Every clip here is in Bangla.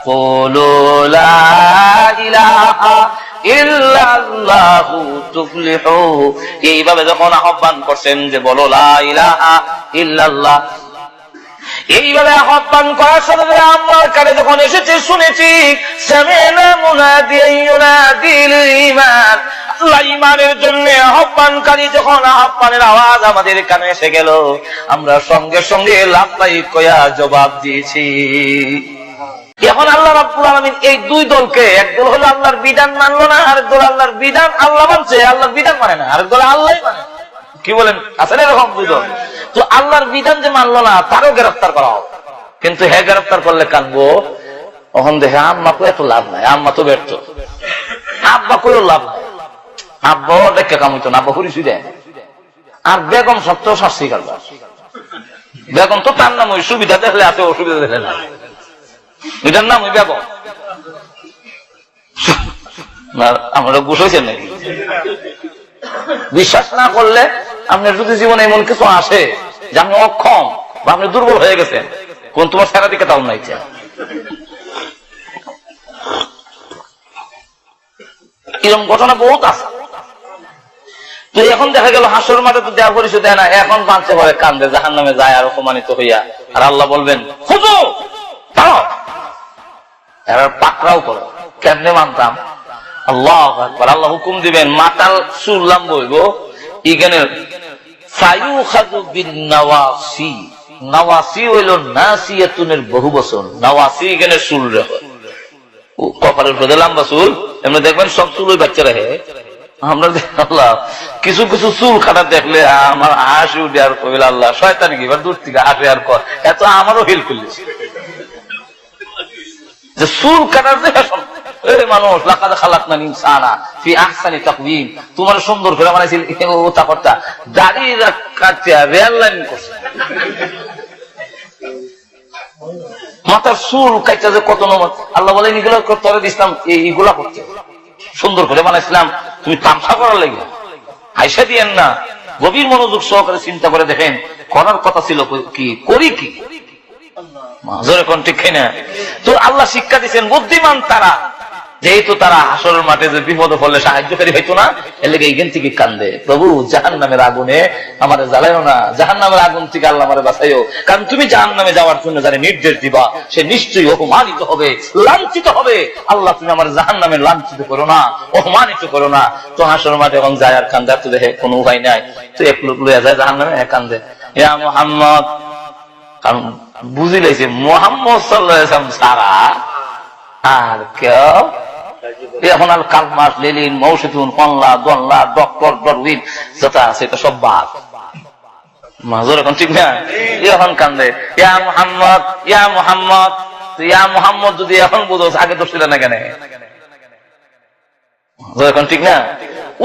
কুলু লা ইলাহা ইল্লাল্লাহু তুফলিহু। এইভাবে যখন আহ্বান করছেন যে বলো লা ইলাহা ইল্লাল্লাহ, এইভাবে আহ্বান করার সাথে সাথে আমার কানে যখন এসেছে শুনেছি সামি'না মুনাদিয়ান ইউনাদিল ঈমান, আল্লাহ ঈমানের জন্য আহ্বানকারী যখন আহ্বানের আওয়াজ আমাদের কানে এসে গেল, আমরা সঙ্গে সঙ্গে লাব্বাইক কয়া জবাব দিয়েছি। এখন আল্লাহ রাব্বুল আলামিন এই দুই দলকে, একদল হলো আল্লাহর বিধান মানলো না, আরেক দল আল্লাহর বিধান আল্লাহ মানছে, আল্লাহর বিধান মানে না, আরেক দল আল্লাহই মানে। কি বলেন, আছেন এরকম দুই দল? তো আল্লাহর বিধান যে মানলো না তারও গ্রেফতার করা হবে, কিন্তু হ্যাঁ গ্রেফতার করলে কানবো। তখন দেখে আম্মা কই এত লাভ নাই, আম্মা তো ব্যর্থ, আব্বা কইও লাভ নাই, আব্বা দেখে কামিত না, আব্বা হুরিসি দেয়। আর বেগম সত্য শাস্তি কারবার, বেগম তো তার নাম ওই সুবিধা দেখলে আছে, অসুবিধা দেখলে না, এটার নাম ওই বেগম। আমরা গুছ হয়েছেন নাকি? বিশ্বাস না করলে আপনার যদি জীবনে এমন কিছু আসে যে আপনি অক্ষম বা আপনি দুর্বল হয়ে গেছেন, কোন তোমার সারা দিকে তাও নাই, এরকম ঘটনা বহুত আছে। তো এখন দেখা গেল হাসর মাঠে তো দেওয়া পরিচয় দেয় না, এখন বাঁচতে পারে কান্দে, জাহান্নামে যায় আর অপমানিত হইয়া, আর আল্লাহ বলবেন খুঁজো তাও এরা পাকড়াও করো। কেমনে মানতাম? আল্লাহু আকবার, আল্লাহ হুকুম দিবেন মাতাল চুললাম বইব এখানে ফায়ুখাযু বিন-নাওয়াসি, নাওয়াসি হইল নাসিয়াতুনের বহু বচন, নাওয়াসি এখানে চুল রেখে কপালের উপরে লম্বা চুল, এমনি দেখবেন সব চুল ওই বাচ্চা রাখে। আমরা আল্লাহ কিছু কিছু চুল কাটা দেখলে আমার হাসি উঠে, আর কইল আল্লাহ শয়তানি কি দূর থেকে আসে আর কর, এত আমারও হিল করলেছে যে চুল কাটার যে মানুষ লাকাদ খালাকনাল ইনসানা ফি আহসানি তাকওয়িম, তোমার সুন্দর করে বানাইছিল ওটা করতা, দাড়ি কাটিয়া রেল লাইন করছে, মাথার চুল কাটা যে কত নমত। আল্লাহ বলেন এগুলো তোরে দিছিলাম, এইগুলা করতে সুন্দর করে বানাইছিলাম, তুমি তামসা করার লাগে আইসা দিয়েন না। গভীর মনোযোগ সহকারে চিন্তা করে দেখেন, করার কথা ছিল কি, করি কি ঠিক না? তো আল্লাহ শিক্ষা দিচ্ছেন বুদ্ধিমান তারা, যেহেতু তারা হাসরের মাঠে যে বিপদে পড়লে সাহায্যকারী হইতো না, এর লেগে এইখান থেকে কান্দে, প্রভু জাহান্নামের আগুনে আমারে জ্বালাইও না, জাহান্নামের আগুন থেকে আল্লাহ আমারে বাঁচাইও, কারণ তুমি জাহান্নামে যাওয়ার জন্য যারা নির্দেশ দিবা সে নিশ্চয়ই অপমানিত হবে, লাঞ্ছিত হবে। আল্লাহ তুমি আমার জাহান্নামে লাঞ্ছিত করো না, অপমানিত করো না। তো হাসরের মাঠে এবং যায় আর কান্দে, তো দেখে কোনো উপায় নাই, তো এক লোক লইয়া যায় জাহান্নামে, কান্দে ইয়া মুহাম্মদ, কারণ বুঝি লাইছে মুহাম্মদ সাল্লাল্লাহু আলাইহি ওয়াসাল্লাম সারা আর কেউ এখন আর কালমাস লেলিন মৌসুতুন কল্লা দল্লা ডক্টর ডরউইন যেটা আছে এটা সব বাদ মাজুর, এখন ঠিক না? এখন কান্দে ইয়া মুহাম্মদ, ইয়া মুহাম্মদ, ইয়া মুহাম্মদ যদি এখন বুঝো আগে তো ছিল না কেন? এখন ঠিক না?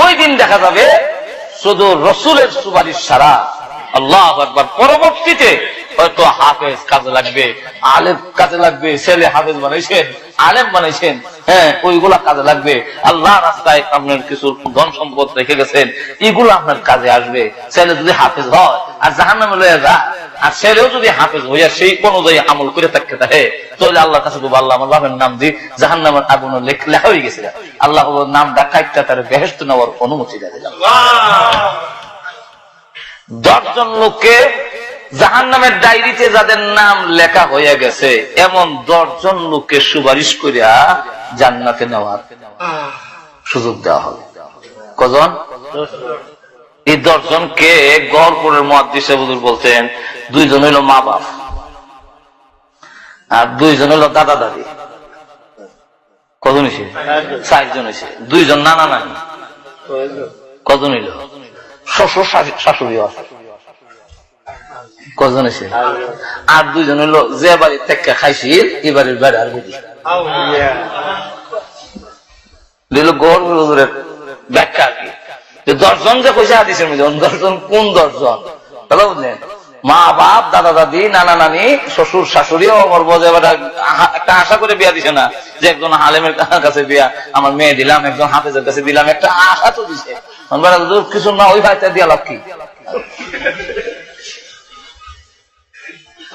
ওই দিন দেখা যাবে শুধু রসুলের সুপারিশ ছাড়া। আল্লাহু আকবার। পরবর্তীতে হয়তো হাফেজ কাজে লাগবে, আলেম কাজে লাগবে, ছেলে হাফেজ বানাইছেন, আলেম বানাইছেন, হ্যাঁ ওইগুলা কাজে লাগবে। আল্লাহ রাস্তায় আপনার কিছু ধন সম্পদ রেখে গেছেন, এগুলো আপনার কাজে আসবে। ছেলে যদি হাফেজ হয় আর জাহান্নামে লইয়া যায়, আর ছেলেও যদি হাফেজ হইয়া সেই অনুযায়ী আমল করে থাকতে থাকে, তাহলে আল্লাহ কাছে বলবো আল্লাহ আমার বাপের নাম দিয়ে জাহান্নামের আগুন লেখা হয়ে গেছিল, আল্লাহ নাম ডাকাইটা তার বেহেশত নেওয়ার অনুমতি দেয়। 10 জন লোককে জাহান্নামের ডায়েরিতে যাদের নাম লেখা হয়ে গেছে এমন 10 জন লোককে সুপারিশ করিয়া জান্নাতে নেওয়ার সুযোগ দেওয়া হবে। কজন? এই 10 জনকে গহরপুরের মুহাদ্দিস হুজুর বলতেন 2 জন হইল মা বাপ আর 2 জন হইল দাদা দাদি। কজন হয়েছে? 4 জন হয়েছে। 2 জন নানা নানি। কজন হইল? শ্বশুর শাশুড়িও আছে। কজন হয়েছে? আর 2 জন হইল যে বাড়ির থেকে খাইছিল এই বাড়ির বাড়ি আর বুঝি দিল। গহরপুর হুজুরের ব্যাখ্যা আর কি 10 জন যে কইছে হাদিসের মধ্যে 10 জন কোন 10 জন কথা বুঝলেন? মা বাপ, দাদা দাদি, নানা নানি, শ্বশুর শাশুড়িও একটা আশা করে বিয়া দিছে না যে একজন আলেমের কাছে বিয়া আমার মেয়ে দিলাম, একজন হাফেজের কাছে দিলাম, একটা আশা তো দিছে। কিছু না ওই ভাইটা দিয়া লাভ কি?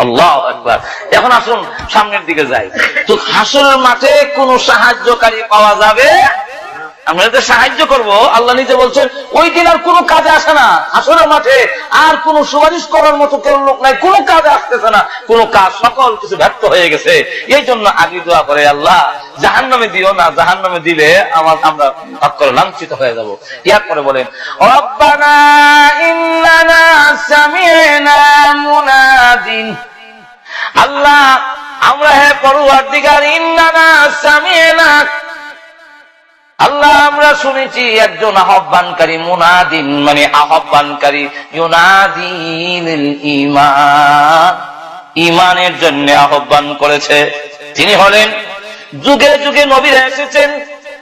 আল্লাহু আকবার। এখন আসুন সামনের দিকে যাই। তো হাসরের মাঠে কোন সাহায্যকারী পাওয়া যাবে? আমরা তো সাহায্য করব, আল্লাহ নিজে বলছেন ওই দিন আর কোনো কাজে আসে না। হাসরের মাঠে আর কোন সুপারিশ করার মতো কেউ লোক নাই, কোনো কাজে আসতেছে না, কোন কাজ, সকল কিছু ব্যর্থ হয়ে গেছে। এই জন্য আগে দোয়া করে, আল্লাহ জাহান্নামে দিও না, জাহান্নামে দিলে আমরা ভাগ করে লাঞ্ছিত হয়ে যাব। এরপরে বলেন রব্বানা ইন্নানা সামি'না মুনাদিন, আল্লাহ আমরা হে পরওয়ারদিগার ইন্নানা সামি'না, আল্লাহ আমরা শুনেছি একজন আহ্বানকারী, মুনাদিন মানে আহ্বানকারী, ইউনাদিল ঈমান, ঈমানের জন্য আহ্বান করেছে। তিনি হলেন যুগে যুগে নবীরা এসেছেন,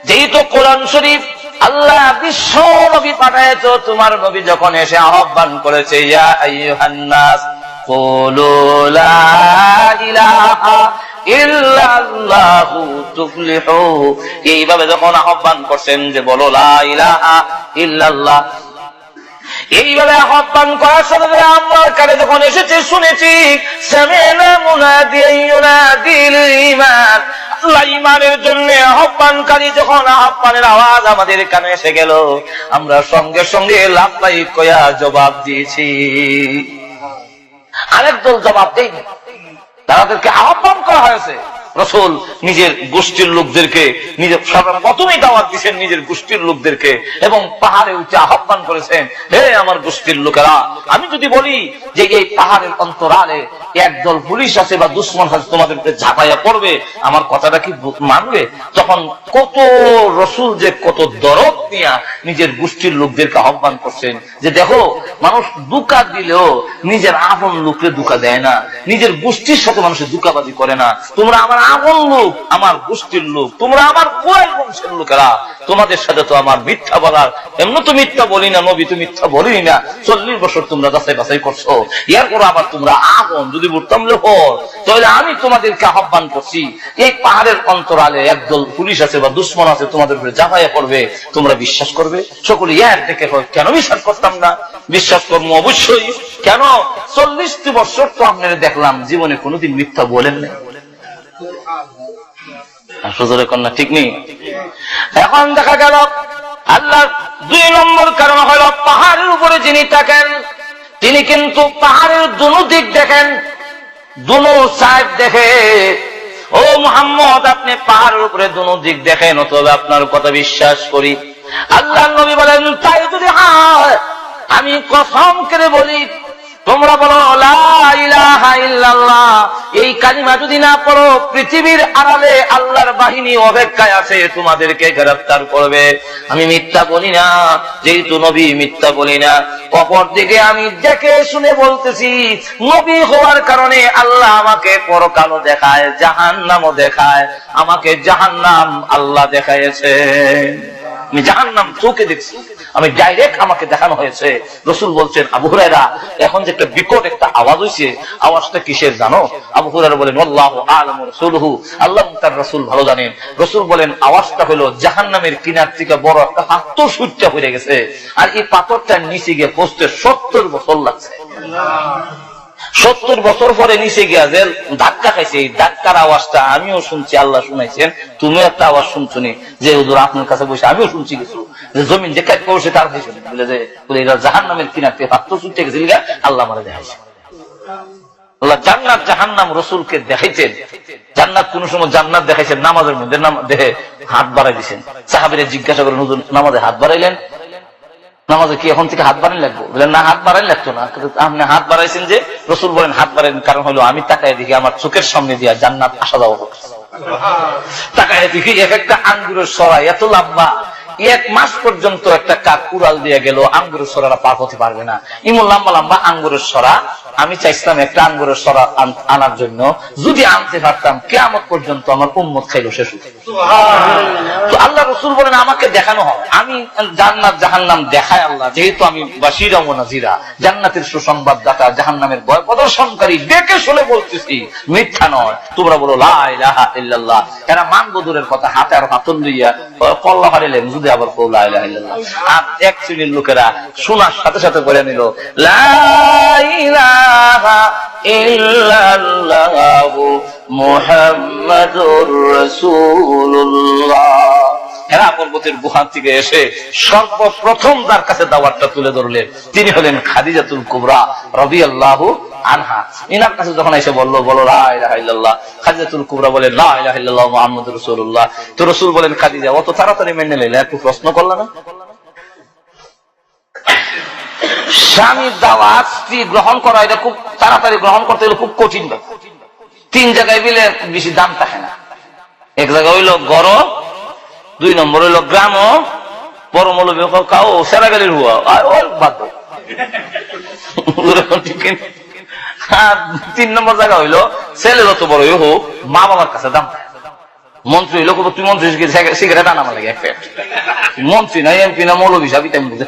যেহেতু কোরআন শরীফ আল্লাহ বিশ্ব নবী পাঠায়েছ, তোমার নবী যখন এসে আহ্বান করেছে ইয়া আইয়ুহান নাস কুলু লা ইলাহা ইল্লাল্লাহু তুফলিহু, এইভাবে যখন আহ্বান করছেন যে বলো লা ইলাহা ইল্লাল্লাহ, এইভাবে আহ্বান করার সাথে আমার কাছে যখন এসেছে শুনেছি সামি'না মুনাদিয়ান ইউনাদিল ঈমান, আল্লাহ ঈমানের জন্য আহ্বানকারী যখন আহ্বানের আওয়াজ আমাদের কানে এসে গেল, আমরা সঙ্গে সঙ্গে লাব্বাইক কয়া জবাব দিয়েছি। আরেক দল জবাব দেয়নি, তাদেরকে আহ্বান করা হয়েছে। রাসূল নিজের গোষ্ঠীর লোকদেরকে নিজের প্রথমেই দাওয়াত দিয়েছেন নিজের গোষ্ঠীর লোকদেরকে, এবং পাহাড়ে উঠে আহ্বান করেছেন, হে আমার গোষ্ঠীর লোকেরা, আমি যদি বলি যে এই পাহাড়ের অন্তরালে একদল পুলিশ আছে বা দুশমন আছে, তোমাদের ঝাঁপাইয়া পড়বে, আমার কথাটা কি মানবে? তখন কত রাসূল যে কত দরদ নিয়ে নিজের গোষ্ঠীর লোকদেরকে আহ্বান করছেন যে দেখো, মানুষ দুকা দিলেও নিজের আপন লোককে দুকা দেয় না, নিজের গোষ্ঠীর সাথে মানুষের দুকাবাজি করে না। তোমরা আমার আপন লোক, আমার গোষ্ঠীর লোক, তোমরা আমার কোয়েল বংশের লোকেরা, তোমাদের সাথে তো আমার মিথ্যা বলার, এমন তো মিথ্যা বলি না, নবী তো মিথ্যা বলি না, 40 বছর তোমরা যাচাই বাছাই করছো, এরপর আবার তোমরা আপন যদি বলতাম তাহলে আমি তোমাদেরকে আহ্বান করছি, এই পাহাড়ের অন্তরালে একদল পুলিশ আছে বা দুশমন আছে, তোমাদের উপরে ঝাঁপাইয়া পড়বে, তোমরা বিশ্বাস করবে? সকলে ইয়ার দেখে কেন বিশ্বাস করতাম না? বিশ্বাস করবো অবশ্যই। কেন? 40 বছর তো আপনারা দেখলাম জীবনে কোনোদিন মিথ্যা বলেন না। সুজরে কন্যা ঠিক নেই। এখন দেখা গেল আল্লাহ 2 নম্বর কারণ হলো পাহাড়ের উপরে যিনি থাকেন তিনি কিন্তু পাহাড়ের দুনো দিক দেখেন, দুনো সাইড দেখে। ও মুহাম্মদ, আপনি পাহাড়ের উপরে দুনো দিক দেখেন, অথবা আপনার কথা বিশ্বাস করি। আল্লাহ নবী বলেন তাই যদি হয় আমি কসম করে বলি, তোমরা বলো লা ইলাহা ইল্লাল্লাহ, এই কালিমা যদি না পড়ো পৃথিবীর আড়ালে আল্লাহর বাহিনী অপেক্ষায় আছে, তোমাদেরকে গ্রেফতার করবে। আমি মিথ্যা বলি না, যেহেতু নবী মিথ্যা বলি না। অপরদিকে আমি দেখে শুনে বলতেছি, নবী হওয়ার কারণে আল্লাহ আমাকে পরকালও দেখায়, জাহান্নামও দেখায়। আমাকে জাহান্নাম আল্লাহ দেখাইছে, আমি জাহান্নাম চোখে দেখছি, আমি ডাইরেক্ট আমাকে দেখানো হয়েছে। রাসূল বলছেন আবু হুরায়রা, এখন যে একটা বিকট একটা আওয়াজ হয়েছে, আওয়াজটা কিসের জানো? আবু হুরায়রা বলেন আল্লাহু আ'লামু রাসূলুহু, আল্লাহ তার রাসূল ভালো জানেন। রাসূল বলেন আওয়াজটা হলো জাহান্নামের কিনার থেকে বড় একটা পাথর ছুটে পড়ে গেছে, আর এই পাথরটার নিচে গিয়ে পৌঁছতে 70 বছর লাগছে। 70 বছর পরে নিচে গিয়া যে ধাক্কা খাইছে, এই ধাক্কার আওয়াজটা আমিও শুনছি, আল্লাহ শুনাইছেন, তুমিও একটা আওয়াজ শুনছো নি যে হুজুর আপনার কাছে বসে আমিও শুনছি কিছু, যে জমিন যে কাজ করছে তার হয়েছে বলে যে এরা জাহান্নামের কিনার থেকে পাথর ছুটে গেছিল, আল্লাহ মারা দেখাইছে। আল্লাহ জান্নাত জাহান্নাম রাসূলকে দেখাইছেন। জান্নাত কোন সময় জান্নাত দেখাইছেন নামাজের মধ্যে, দেহে হাত বাড়াই দিয়েছেন। সাহাবীরা জিজ্ঞাসা করেন হুজুর নামাজে হাত বাড়াইলেন, নামাজে কি এখন থেকে হাত বাড়াই লাগবো? বলেন না, হাত বাড়াই লাগতো না। আপনি হাত বাড়াইছেন যে? রাসূল বলেন হাত বাড়াইন কারণ হলো আমি তাকায় দেখি আমার চোখের সামনে দিয়া জান্নাত আসা যাওয়া হচ্ছে। তাকায় দেখি এক একটা আঙ্গুরের সরা এত লম্বা, 1 মাস পর্যন্ত একটা কাক কুড়াল দিয়ে গেল, আঙ্গুরের সরাটা পার হতে পারবে না, ইমন লম্বা লম্বা আঙ্গুরের সরা। আমি চাইছিলাম একটা আঙ্গুরের সরা আনার জন্য, যদি আনতে পারতাম কিয়ামত পর্যন্ত আমার উম্মত খাইলো শেষ হতো। তো আল্লাহ রাসূল বলেন আমাকে দেখানো হয়, আমি জান্নাত জাহান্নাম দেখায় আল্লাহ, যেহেতু আমি বাশীরা ওয়া নাযীরা, জান্নাতের সুসংবাদদাতা, জাহান্নামের ভয় প্রদর্শনকারী, দেখে শুনে বলতেছি, মিথ্যা নয়। তোমরা বলো লা ইলাহা ইল্লাল্লাহ। এরা মান বদরের কথা হাতে আর হাতল লইয়া কল্লা হারিলেন, মসজিদে আবার লা ইলাহা ইল্লাল্লাহ। আর এক শ্রেণীর লোকেরা শোনার সাথে সাথে করে নিল লা ইলাহা ইল্লাল্লাহু মুহাম্মাদুর রাসূলুল্লাহ। হেরা পর্বতের গুহা থেকে এসে সর্বপ্রথম যার কাছে দাওয়াতটা তুলে ধরলেন তিনি হলেন খাদিজাতুল কুবরা রাদিয়াল্লাহু আনহা। ইনার কাছে যখন এসে বলল লা ইলাহা ইল্লাল্লাহ, খাদিজাতুল কুবরা বলেন লা ইলাহা ইল্লাল্লাহ মুহাম্মাদুর রাসূলুল্লাহ। তো রাসূল বলেন খাদিজা অত তাড়াতাড়ি মেনে নিলে, একটু প্রশ্ন করলা না? স্বামীর দাওয়াত স্ত্রী গ্রহণ করা এটা খুব তাড়াতাড়ি গ্রহণ করতে গেলে খুব কঠিন ব্যাপার। 3 জায়গায় মিলে বেশি দাম থাকে না। এক জায়গায় হইল গড়, 2 নম্বর হইল গ্রাম, পরমৌলবী কাউ সেরাগালির হুয়া বাদ। 3 নম্বর জায়গা হইলো ছেলে যত বড় হোক মা বাবার কাছে দাম। মন্ত্রী হইলো তুই মন্ত্রী সিগারেট আনা লাগে, মন্ত্রী না এমপি না মৌলবী সাহেব বুঝে